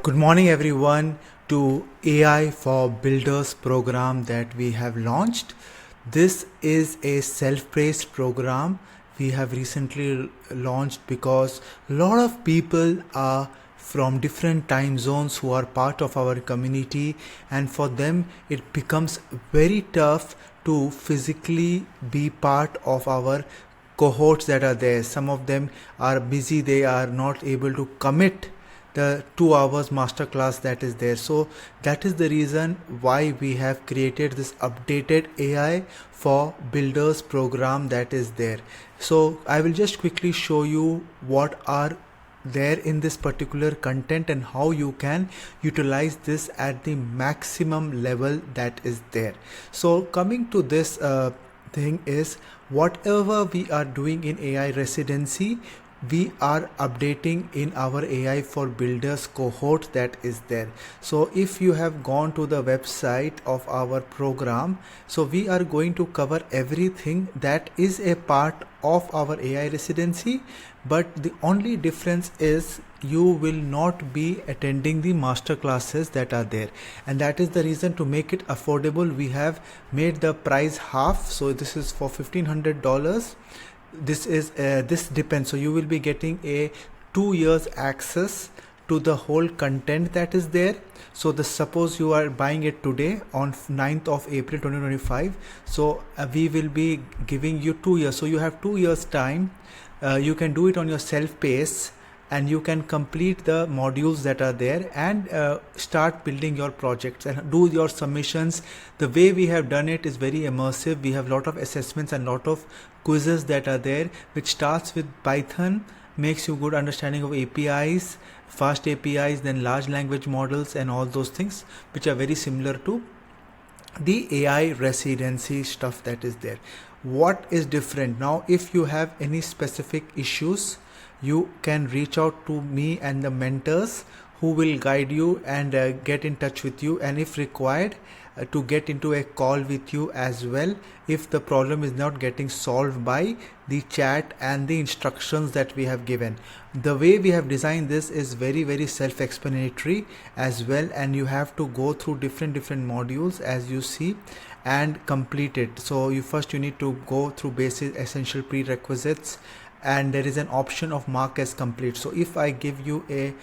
Good morning everyone to AI for Builders program that we have launched. This is a self-paced program we have recently launched because a lot of people are from different time zones who are part of our community, and for them it becomes very tough to physically be part of our cohorts that are there. Some of them are busy, they are not able to commit the 2 hours masterclass that is there. So that is the reason why we have created this updated AI for Builders program that is there. So I will just quickly show you what are there in this particular content and how you can utilize this at the maximum level that is there. So coming to this thing is, whatever we are doing in AI residency, we are updating in our AI for Builders cohort that is there. So if you have gone to the website of our program, so we are going to cover everything that is a part of our AI residency, but the only difference is you will not be attending the master classes that are there, and that is the reason. To make it affordable, we have made the price half. So this is for $1,500. This depends, so you will be getting a 2 years access to the whole content that is there. So suppose you are buying it today on 9th of April 2025, so we will be giving you 2 years, so you have 2 years time. You can do it on your self pace, and you can complete the modules that are there and start building your projects and do your submissions. The way we have done it is very immersive. We have a lot of assessments and lot of quizzes that are there, which starts with Python, makes you good understanding of APIs, fast APIs, then large language models and all those things, which are very similar to the AI residency stuff that is there. What is different now? If you have any specific issues, you can reach out to me and the mentors who will guide you and get in touch with you, and if required to get into a call with you as well if the problem is not getting solved by the chat and the instructions that we have given. The way we have designed this is very self-explanatory as well, and you have to go through different modules as you see and complete it. So you need to go through basic essential prerequisites, and there is an option of mark as complete. So if I give you a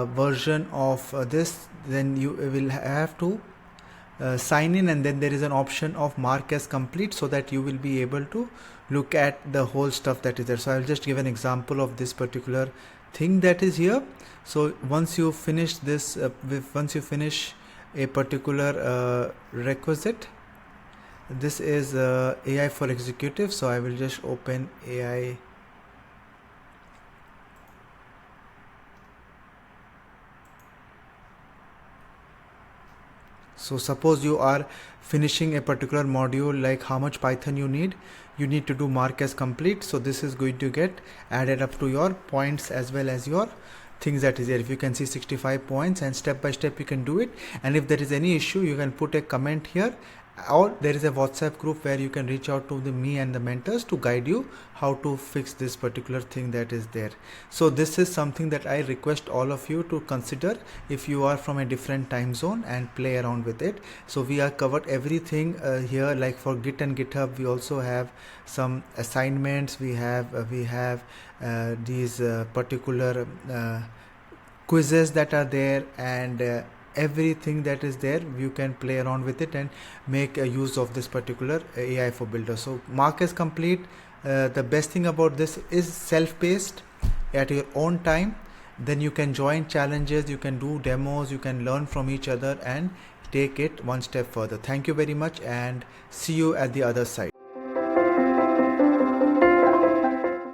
version of this, then you will have to sign in, and then there is an option of mark as complete, so that you will be able to look at the whole stuff that is there. So I'll just give an example of this particular thing that is here. So once you finish this, once you finish a particular requisite, this is AI for executive. So I will just open AI. So suppose you are finishing a particular module, like how much Python you need to do mark as complete. So this is going to get added up to your points as well as your things that is there. If you can see 65 points, and step by step you can do it. And if there is any issue, you can put a comment here, or there is a WhatsApp group where you can reach out to me and the mentors to guide you how to fix this particular thing that is there. So this is something that I request all of you to consider if you are from a different time zone, and play around with it. So we are covered everything here, like for Git and GitHub. We also have some assignments. We have these particular quizzes that are there, and everything that is there, you can play around with it and make a use of this particular AI for Builders. So mark as complete. The best thing about this is self-paced at your own time. Then you can join challenges, you can do demos, you can learn from each other and take it one step further. Thank you very much, and see you at the other side.